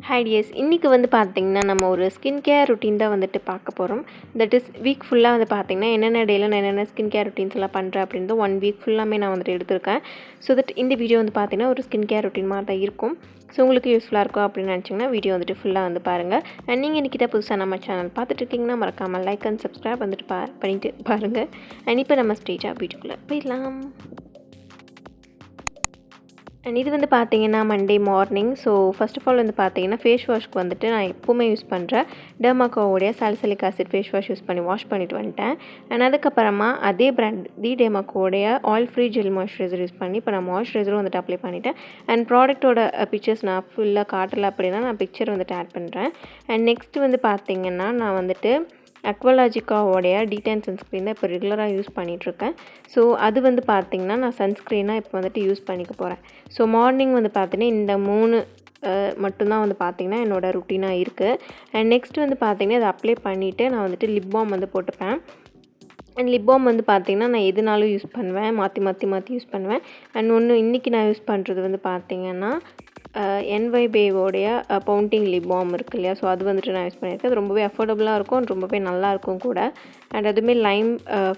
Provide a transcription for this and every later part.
Hi tears, இன்றைக்கி வந்து பார்த்திங்கன்னா நம்ம ஒரு ஸ்கின் கேர் ரொட்டீன் தான் வந்துட்டு பார்க்க போகிறோம். தட் இஸ் வீக் ஃபுல்லாக வந்து பார்த்திங்கன்னா என்னென்ன டேயில் நான் என்னென்ன ஸ்கின் கேர் ரொட்டீன்ஸ் எல்லாம் பண்ணுறேன் அப்படின்றது 1 வீக் ஃபுல்லாமே நான் வந்துட்டு எடுத்திருக்கேன். ஸோ தட் இந்த வீடியோ வந்து பார்த்திங்கன்னா ஒரு ஸ்கின் கேர் ரொட்டீன் மாதிரி தான் இருக்கும். ஸோ உங்களுக்கு யூஸ்ஃபுல்லாக இருக்கும் அப்படின்னு நினச்சிங்கன்னா வீடியோ வந்துட்டு ஃபுல்லாக வந்து பாருங்கள். அண்ட் நீங்கள் இன்றைக்கிட்ட புதுசாக நம்ம சேனல் பார்த்துட்டு இருக்கீங்கன்னா மறக்காமல் லைக் அண்ட் சப்ஸ்கிரைப் வந்துட்டு பண்ணிவிட்டு பாருங்கள். அண்ட் இப்போ நம்ம ஸ்ட்ரெயிட்டாக வீடியோக்குள்ளே போயிடலாம். அண்ட் இது வந்து பார்த்திங்கன்னா Monday morning. So first of all வந்து பார்த்திங்கன்னா ஃபேஸ் வாஷ்க்கு வந்துட்டு நான் எப்போவுமே யூஸ் பண்ணுறேன் டெர்மாக்கோவுடைய salicylic acid face wash use பண்ணி வாஷ் பண்ணிவிட்டு வந்துட்டேன். அண்ட் அதுக்கப்புறமா அதே பிராண்ட் டெர்மாக்கோவுடைய oil free gel moisturiser use பண்ணி இப்போ நான் மாய்ஸ்சரைசரும் வந்துட்டு அப்ளை பண்ணிவிட்டேன். அண்ட் ப்ராடக்ட்டோட பிக்சர்ஸ் நான் ஃபுல்லாக காட்டலை அப்படின்னா நான் பிக்சர் வந்துட்டு ஆட் பண்ணுறேன். அண்ட் நெக்ஸ்ட் வந்து பார்த்திங்கன்னா நான் வந்துட்டு அக்வாலாஜிக்காவோடைய டீடைன் சன்ஸ்க்ரீன் தான் இப்போ ரெகுலராக யூஸ் பண்ணிகிட்ருக்கேன். ஸோ அது வந்து பார்த்திங்கன்னா நான் சன்ஸ்க்ரீனாக இப்போ வந்துட்டு யூஸ் பண்ணிக்க போகிறேன். ஸோ மார்னிங் வந்து பார்த்திங்கன்னா இந்த 3 மட்டும்தான் வந்து பார்த்திங்கன்னா என்னோடய ருட்டீனாக இருக்குது. அண்ட் நெக்ஸ்ட் வந்து பார்த்திங்கன்னா அதை அப்ளை பண்ணிவிட்டு நான் வந்துட்டு லிப் பாம் வந்து போட்டுப்பேன். அண்ட் லிப் பாம் வந்து பார்த்திங்கன்னா நான் எதுனாலும் யூஸ் பண்ணுவேன், மாற்றி யூஸ் பண்ணுவேன். அண்ட் ஒன்று இன்றைக்கி நான் யூஸ் பண்ணுறது வந்து பார்த்திங்கன்னா NYBேவோடைய பவுண்டிங் லிப் பாம் இருக்குது இல்லையா, ஸோ அது வந்துட்டு நான் யூஸ் பண்ணியிருக்கேன். அது ரொம்பவே அஃபோர்டபுளாக இருக்கும், ரொம்பவே நல்லாயிருக்கும் கூட. அண்ட் அதுவுமே லைம்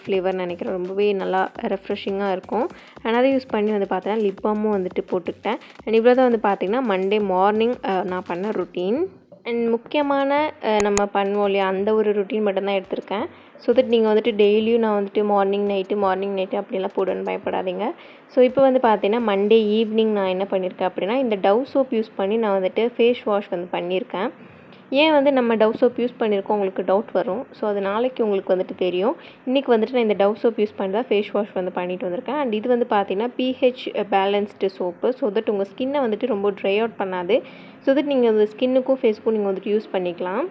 ஃப்ளேவர் நினைக்கிறேன், ரொம்பவே நல்லா ரெஃப்ரெஷிங்காக இருக்கும். அண்ட் அதை யூஸ் பண்ணி வந்து பார்த்தீங்கன்னா லிப் பாமும் வந்துட்டு போட்டுக்கிட்டேன். அண்ட் இவ்வளோ தான் வந்து பார்த்திங்கன்னா மண்டே மார்னிங் நான் பண்ண ருட்டீன். அண்ட் முக்கியமான நம்ம பண்ணுவோம் இல்லையா அந்த ஒரு ருட்டீன் மட்டும்தான் எடுத்திருக்கேன். ஸோ தட் நீங்கள் வந்துட்டு டெய்லியும் நான் வந்துட்டு மார்னிங் நைட்டு அப்படிலாம் போடுன்னு பயப்படாதீங்க. ஸோ இப்போ வந்து பார்த்தீங்கன்னா மண்டே ஈவினிங் நான் என்ன பண்ணியிருக்கேன் அப்படின்னா இந்த டவ் சோப் யூஸ் பண்ணி நான் வந்துட்டு ஃபேஸ் வாஷ் வந்து பண்ணியிருக்கேன். ஏன் வந்து நம்ம டவ் சோப் யூஸ் பண்ணியிருக்கோம் உங்களுக்கு டவுட் வரும். ஸோ அது நாளைக்கு உங்களுக்கு வந்துட்டு தெரியும். இன்றைக்கி வந்துட்டு நான் இந்த டவ் சோப் யூஸ் பண்ணி தான் ஃபேஸ் வாஷ் வந்து பண்ணிட்டு வந்திருக்கேன். அண்ட் இது வந்து பார்த்திங்கன்னா pH balanced soap. So that உங்கள் ஸ்கின்னை வந்துட்டு ரொம்ப ட்ரை அவுட் பண்ணாது. ஸோ தட் நீங்கள் அந்த ஸ்கின்னுக்கும் ஃபேஸ்க்கும் நீங்கள் வந்துட்டு யூஸ் பண்ணிக்கலாம்.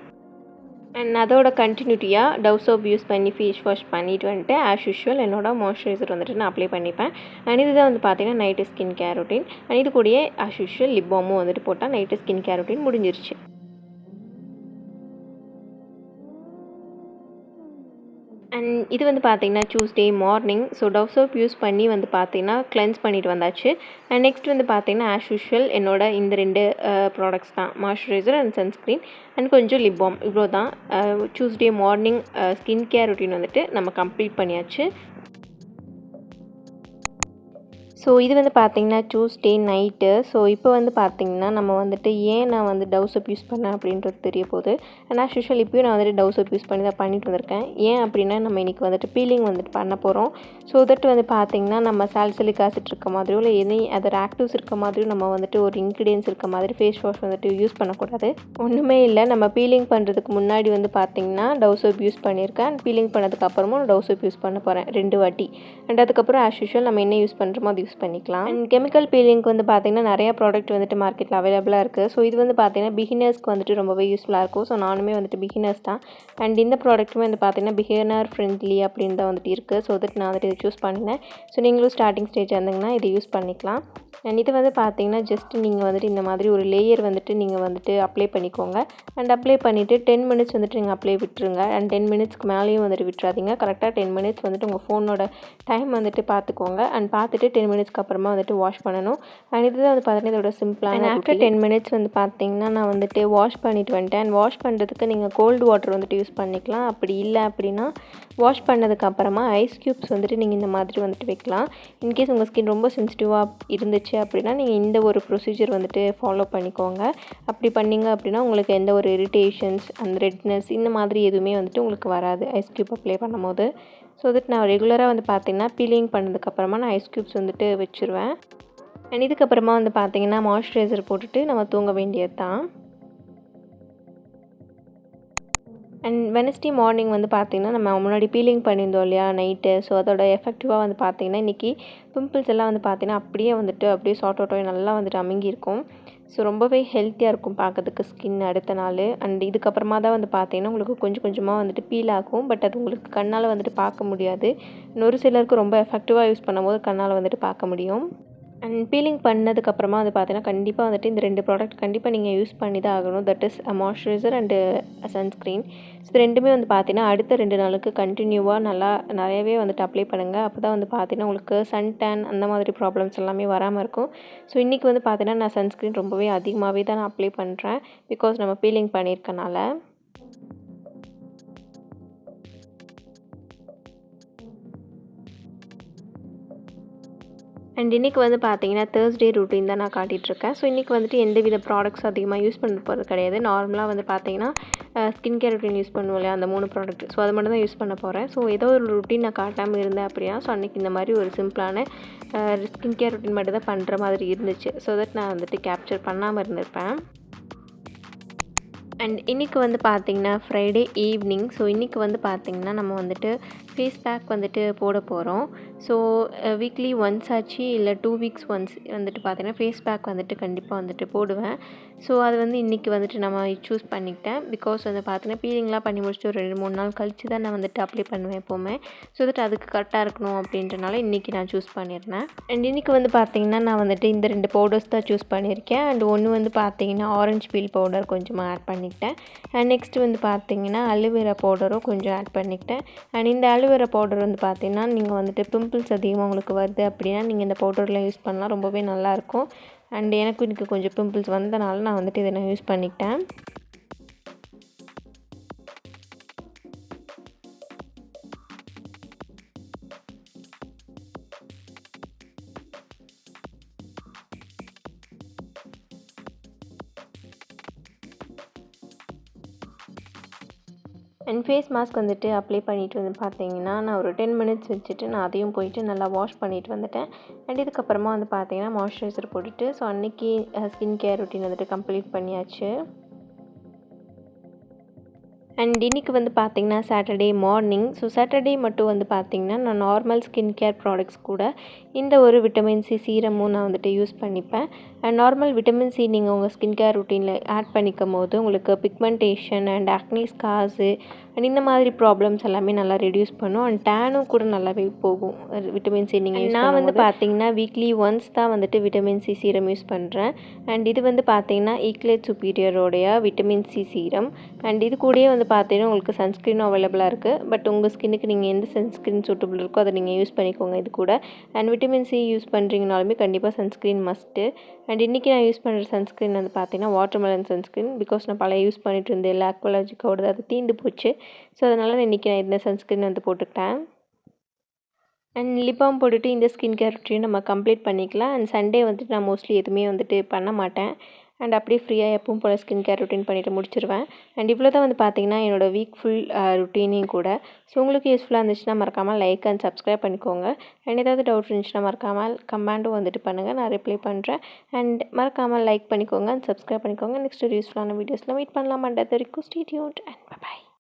அண்ட் அதோட கண்டினியூட்டியாக டவ் சோப் யூஸ் பண்ணி ஃபேஸ் வாஷ் பண்ணிவிட்டு வந்துட்டு ஆஸ் யூஷுவல் என்னோடய மாய்ஸ்சரைசர் வந்துட்டு நான் அப்ளை பண்ணிப்பேன். அண்ட் இதுதான் வந்து பார்த்திங்கன்னா night skin care routine. And இது கூடயே ஆஸ் யூஷுவல் லிப் பாமும் வந்துட்டு போட்டால் நைட்டு ஸ்கின் கேர் ரொட்டீன் முடிஞ்சிருச்சு. அண்ட் இது வந்து பார்த்திங்கன்னா Tuesday morning. So tau soap use பண்ணி வந்து பார்த்திங்கன்னா கிளென்ஸ் பண்ணிட்டு வந்தாச்சு. அண்ட் நெக்ஸ்ட் வந்து பார்த்திங்கன்னா ஆஸ் யூஷுவல் என்னோட இந்த 2 ப்ராடக்ட்ஸ் தான், மாய்ஸ்சரைசர் அண்ட் சன்ஸ்க்ரீன் அண்ட் கொஞ்சம் லிப் பாம். இவ்வளோ தான் Tuesday morning skin care routine வந்துட்டு நம்ம கம்ப்ளீட் பண்ணியாச்சு. ஸோ இது வந்து பார்த்திங்கன்னா டியூஸ்டே நைட்டு. ஸோ இப்போ வந்து பார்த்திங்கன்னா நம்ம வந்துட்டு ஏன் நான் வந்து டவ் சோப் யூஸ் பண்ணேன் அப்படின்றது தெரிய போகுது. அண்ட் ஆஸ் யூஷுவல் இப்போயும் நான் வந்துட்டு டவ் சோப் யூஸ் பண்ணி தான் பண்ணிட்டு வந்திருக்கேன். ஏன் அப்படின்னா நம்ம இன்றைக்கி வந்துட்டு பீலிங் வந்துட்டு பண்ண போகிறோம். ஸோ தட் வந்து பார்த்திங்கன்னா நம்ம சாலிசிலிக் ஆசிட் இருக்க மாதிரியோ இல்லை எனி அதர் ஆக்டிவ்ஸ் இருக்க மாதிரியும் நம்ம வந்துட்டு ஒரு இன்க்ரீடியன்ஸ் இருக்க மாதிரி ஃபேஸ் வாஷ் வந்துட்டு யூஸ் பண்ணக்கூடாது. ஒன்றுமே இல்லை, நம்ம பீலிங் பண்ணுறதுக்கு முன்னாடி வந்து பார்த்திங்கன்னா டவ் சோப் யூஸ் பண்ணியிருக்கேன். அண்ட் பீலிங் பண்ணதுக்கு அப்புறமும் டவ் சோப் யூஸ் பண்ண போகிறேன் 2 வாட்டி. அண்ட் அதுக்கப்புறம் ஆஸ் யூஷுவல் நம்ம என்ன யூஸ் பண்ணுறோமோ அது யூஸ் பண்ணிக்கலாம். அண்ட் கெமிக்கல் பீலிங்க்கு வந்து பார்த்திங்கன்னா நிறையா ப்ராடக்ட் வந்துட்டு மார்க்கெட்டில் அவைலபிளாக இருக்குது. ஸோ இது வந்து பார்த்திங்கன்னா பிகினர்ஸ்க்கு வந்துட்டு ரொம்பவே யூஸ்ஃபுல்லாக இருக்கும். ஸோ நானுமே வந்துட்டு பிகினர்ஸ் தான். அண்ட் இந்த ப்ராடக்ட்டுமே வந்து பார்த்திங்கன்னா பிகினர் ஃப்ரெண்ட்லி அப்படின்னு தான் வந்துட்டு இருக்குது. ஸோ தட் நான் வந்துட்டு இதை சூஸ் பண்ணினேன். ஸோ நீங்களும் ஸ்டார்டிங் ஸ்டேஜ் இருந்தீங்கன்னா இதை யூஸ் பண்ணிக்கலாம். அண்ட் இது வந்து பார்த்திங்கன்னா ஜஸ்ட் நீங்கள் வந்துட்டு இந்த மாதிரி ஒரு லேயர் வந்துட்டு நீங்கள் வந்துட்டு அப்ளை பண்ணிக்கோங்க. அண்ட் அப்ளை பண்ணிவிட்டு 10 மினிட்ஸ் வந்துட்டு நீங்கள் அப்ளை விட்டுருங்க. அண்ட் 10 மினிட்ஸ்க்கு மேலேயும் வந்துட்டு விட்டுறாதீங்க. கரெக்டாக 10 மினிட்ஸ் வந்துட்டு உங்கள் ஃபோனோட டைம் வந்துட்டு பார்த்துக்கோங்க. அண்ட் பார்த்துட்டு 10 மினிட்ஸ்க்கு அப்புறமா வந்துட்டு வாஷ் பண்ணணும். அண்ட் இதுதான் வந்து பார்த்திங்கன்னா இதோட சிம்பிளான. அண்ட் ஆஃப்டர் 10 மினிட்ஸ் வந்து பார்த்திங்கன்னா நான் வந்துட்டு வாஷ் பண்ணிட்டு வந்துட்டேன். அண்ட் வாஷ் பண்ணுறதுக்கு நீங்கள் கோல்டு வாட்டர் வந்துட்டு யூஸ் பண்ணிக்கலாம். அப்படி இல்லை அப்படின்னா வாஷ் பண்ணதுக்கு அப்புறமா ஐஸ் க்யூப்ஸ் வந்துட்டு நீங்கள் இந்த மாதிரி வந்துட்டு வைக்கலாம். இன்கேஸ் உங்கள் ஸ்கின் ரொம்ப சென்சிட்டிவாக இருந்துச்சு அப்படின்னா நீங்கள் இந்த ஒரு ப்ரொசீஜர் வந்துட்டு ஃபாலோ பண்ணிக்கோங்க. அப்படி பண்ணிங்க அப்படின்னா உங்களுக்கு எந்த ஒரு இரிட்டேஷன்ஸ் அந்த ரெட்னஸ் இந்த மாதிரி எதுவுமே வந்துட்டு உங்களுக்கு வராது ஐஸ் க்யூப் அப்ளை பண்ணும்போது. ஸோ தட் நான் ரெகுலராக வந்து பார்த்திங்கன்னா பீலிங் பண்ணதுக்கப்புறமா நான் ஐஸ் க்யூப்ஸ் வந்துட்டு வச்சுருவேன். அண்ட் இதுக்கப்புறமா வந்து பார்த்திங்கன்னா மாய்ஸ்சரைசர் போட்டுட்டு நம்ம தூங்க வேண்டியது தான். அண்ட் வெனஸ்டே மார்னிங் வந்து பார்த்திங்கன்னா நம்ம முன்னாடி பீலிங் பண்ணியிருந்தோம் இல்லையா நைட்டு. ஸோ அதோட எஃபெக்டிவாக வந்து பார்த்திங்கன்னா இன்றைக்கி பிம்பிள்ஸ் எல்லாம் வந்து பார்த்திங்கன்னா அப்படியே சார்ட் அவுட் ஆகி நல்லா வந்துட்டு அமுங்கியிருக்கும். ஸோ ரொம்பவே ஹெல்த்தியாக இருக்கும் பார்க்கறதுக்கு ஸ்கின் அடுத்த நாள். அண்ட் இதுக்கப்புறமா தான் வந்து பார்த்திங்கன்னா உங்களுக்கு கொஞ்சம் கொஞ்சமாக வந்துட்டு பீல் ஆகும். பட் அது உங்களுக்கு கண்ணால் வந்துட்டு பார்க்க முடியாது. ஒரு சிலருக்கு ரொம்ப எஃபெக்டிவாக யூஸ் பண்ணும்போது கண்ணால் வந்துட்டு பார்க்க முடியும். அண்ட் பீலிங் பண்ணதுக்கப்புறமா வந்து பார்த்தீங்கன்னா கண்டிப்பாக வந்துட்டு இந்த 2 ப்ராடக்ட் கண்டிப்பாக நீங்கள் யூஸ் பண்ணி தான் ஆகணும். That is moisturiser and sunscreen. So இது 2மே வந்து பார்த்தீங்கன்னா அடுத்த 2 நாளுக்கு கண்டினியூவாக நல்லா நிறையவே வந்துட்டு அப்ளை பண்ணுங்கள். அப்போ தான் வந்து பார்த்தீங்கன்னா உங்களுக்கு சன் டேன் அந்த மாதிரி ப்ராப்ளம்ஸ் எல்லாமே வராமல் இருக்கும். ஸோ இன்றைக்கி வந்து பார்த்தீங்கன்னா நான் சன்ஸ்க்ரீன் ரொம்பவே அதிகமாகவே தான் நான் அப்ளை பண்ணுறேன். பிகாஸ் நம்ம பீலிங் பண்ணியிருக்கனால. அண்ட் இன்றைக்கி வந்து பார்த்தீங்கன்னா தேர்ஸ்டே ரொட்டீன் தான் நான் காட்டிகிட்ருக்கேன். ஸோ இன்றைக்கி வந்துட்டு எந்தவித ப்ராடக்ட்ஸ் அதிகமாக யூஸ் பண்ண போகிறது கிடையாது. நார்மலாக வந்து பார்த்தீங்கன்னா ஸ்கின் கேர் ரொட்டீன் யூஸ் பண்ணுவோம் இல்லையா, அந்த 3 ப்ராடக்ட். ஸோ அது மட்டும் தான் யூஸ் பண்ண போகிறேன். ஸோ ஏதோ ஒரு ரொட்டீன் நான் காட்டாமல் இருந்தேன் அப்படின்னா, ஸோ அன்றைக்கி இந்த மாதிரி ஒரு சிம்பிளான ஸ்கின் கேர் ரொட்டீன் மட்டும் தான் பண்ணுற மாதிரி இருந்துச்சு. ஸோ தட் நான் வந்துட்டு கேப்சர் பண்ணாமல் இருந்திருப்பேன். அண்ட் இன்றைக்கி வந்து பார்த்திங்கன்னா ஃப்ரைடே ஈவினிங். ஸோ இன்றைக்கி வந்து பார்த்திங்கன்னா நம்ம வந்துட்டு ஃபேஸ் பேக் வந்துட்டு போட போகிறோம். ஸோ வீக்லி ஒன்ஸ் ஆச்சு இல்லை 2 வீக்ஸ் ஒன்ஸ் வந்துட்டு பார்த்திங்கன்னா ஃபேஸ் பேக் வந்துட்டு கண்டிப்பாக வந்துட்டு போடுவேன். ஸோ அது வந்து இன்றைக்கி வந்துட்டு நம்ம சூஸ் பண்ணிக்கிட்டேன். பிகாஸ் வந்து பார்த்திங்கன்னா பீலிங்லாம் பண்ணி முடிச்சுட்டு ஒரு 2-3 நாள் கழித்து தான் நான் வந்துட்டு அப்ளை பண்ணுவேன் எப்போவுமே. ஸோ தட் அதுக்கு கரெக்டாக இருக்கணும் அப்படின்றனால இன்றைக்கி நான் சூஸ் பண்ணியிருந்தேன். அண்ட் இன்றைக்கி வந்து பார்த்திங்கன்னா நான் வந்துட்டு இந்த 2 பவுடர்ஸ் தான் சூஸ் பண்ணியிருக்கேன். அண்ட் ஒன்று வந்து பார்த்திங்கன்னா ஆரஞ்சு பீல் பவுடர் கொஞ்சமாக ஆட் பண்ணிக்கிட்டேன். அண்ட் நெக்ஸ்ட் வந்து பார்த்திங்கன்னா அலோவேரா பவுடரும் கொஞ்சம் ஆட் பண்ணிக்கிட்டேன். அண்ட் இந்த அலோவேரா பவுடர் வந்து பார்த்திங்கன்னா நீங்கள் வந்துட்டு பிம்பிள்ஸ் அதிகமாக உங்களுக்கு வருது அப்படின்னா நீங்கள் இந்த பவுடர்லாம் யூஸ் பண்ணலாம், ரொம்பவே நல்லாயிருக்கும். அண்ட் எனக்கும் இன்றைக்கி கொஞ்சம் பிம்பிள்ஸ் வந்தனால நான் வந்துட்டு இதை நான் யூஸ் பண்ணிக்கிட்டேன். அண்ட் ஃபேஸ் மாஸ்க் வந்துட்டு அப்ளை பண்ணிவிட்டு வந்து பார்த்தீங்கன்னா நான் ஒரு 10 மினிட்ஸ் வச்சுட்டு நான் அதையும் போயிட்டு நல்லா வாஷ் பண்ணிவிட்டு வந்துட்டேன். அண்ட் இதுக்கப்புறமா வந்து பார்த்தீங்கன்னா மாய்ஸ்சரைசர் போட்டுட்டு ஸோ அன்றைக்கி ஸ்கின் கேர் ரொட்டீன் வந்துட்டு கம்ப்ளீட் பண்ணியாச்சு. அண்ட் இன்றைக்கி வந்து பார்த்திங்கன்னா சாட்டர்டே மார்னிங். ஸோ சாட்டர்டே மட்டும் வந்து பார்த்திங்கன்னா நான் நார்மல் ஸ்கின் கேர் ப்ராடக்ட்ஸ் கூட இந்த ஒரு விட்டமின் சி சீரமும் நான் வந்துட்டு யூஸ் பண்ணிப்பேன். அண்ட் நார்மல் விட்டமின் சி நீங்கள் உங்கள் ஸ்கின் கேர் ரொட்டீனில் ஆட் பண்ணிக்கும் போது உங்களுக்கு பிக்மெண்டேஷன் அண்ட் ஆக்னி ஸ்கார்ஸு அண்ட் இந்த மாதிரி ப்ராப்ளம்ஸ் எல்லாமே நல்லா ரெடியூஸ் பண்ணும். அண்ட் டேனும் கூட நல்லாவே போகும் விட்டமின் சி நீங்கள். நான் வந்து பார்த்திங்கன்னா வீக்லி ஒன்ஸ் தான் வந்துட்டு விட்டமின் சி சீரம் யூஸ் பண்ணுறேன். அண்ட் இது வந்து பார்த்திங்கன்னா ஈக்லேட் சுப்பீரியரோடைய விட்டமின் சி சீரம். அண்ட் இது கூடயே வந்து பார்த்தீங்கன்னா உங்களுக்கு சன்ஸ்க்ரீனும் அவைலபிளாக இருக்குது. பட் உங்கள் ஸ்கின்னுக்கு நீங்கள் எந்த சன்ஸ்க்ரீன் சூட்டபிள் இருக்கோ அதை நீங்கள் யூஸ் பண்ணிக்கோங்க இது கூட. அண்ட் விட்டமின் சி யூஸ் பண்ணுறீங்கனாலுமே கண்டிப்பாக சன்ஸ்க்ரீன் மஸ்ட்டு. அண்ட் இன்றைக்கி நான் யூஸ் பண்ணுற சன்ஸ்க்ரீன் வந்து பார்த்தீங்கன்னா வாட்டர்மெலன் சன்ஸ்க்ரீன். பிகாஸ் நான் பழைய யூஸ் பண்ணிட்டு இருந்தேன் இல்லை அக்வாலஜிக்கோடது, அது தீர்ந்து போச்சு. ஸோ அதனால் நான் இன்றைக்கி இந்த சன்ஸ்க்ரீன் வந்து போட்டுக்கிட்டேன். அண்ட் லிப் பாம் போட்டுட்டு இந்த ஸ்கின் கேர் ரொட்டீன் நம்ம கம்ப்ளீட் பண்ணிக்கலாம். அண்ட் சண்டே வந்துட்டு நான் மோஸ்ட்லி எதுவுமே வந்துட்டு பண்ண மாட்டேன். அண்ட் அப்படியே ஃப்ரீயாக எப்பவும் போல் ஸ்கின் கேர் ரொட்டீன் பண்ணிவிட்டு முடிச்சிருவேன். அண்ட் இவ்வளோ தான் வந்து பார்த்திங்கன்னா என்னோடய வீக் ஃபுல் ரொட்டீனையும் கூட. ஸோ உங்களுக்கு யூஸ்ஃபுல்லாக இருந்துச்சுன்னா மறக்காமல் லைக் அண்ட் சப்ஸ்கிரைப் பண்ணிக்கோங்க. அண்ட் ஏதாவது டவுட் இருந்துச்சுன்னா மறக்காமல் கமெண்டும் வந்துட்டு பண்ணுங்கள், நான் ரிப்ளை பண்ணுறேன். அண்ட் மறக்காமல் லைக் பண்ணிக்கோங்க அண்ட் சப்ஸ்கிரைப் பண்ணிக்கோங்க. நெக்ஸ்ட் ஒரு யூஸ்ஃபுல்லான வீடியோஸில் மீட் பண்ணலாம். அண்ட் அது வரைக்கும் ஸ்டே டியூன்ட்.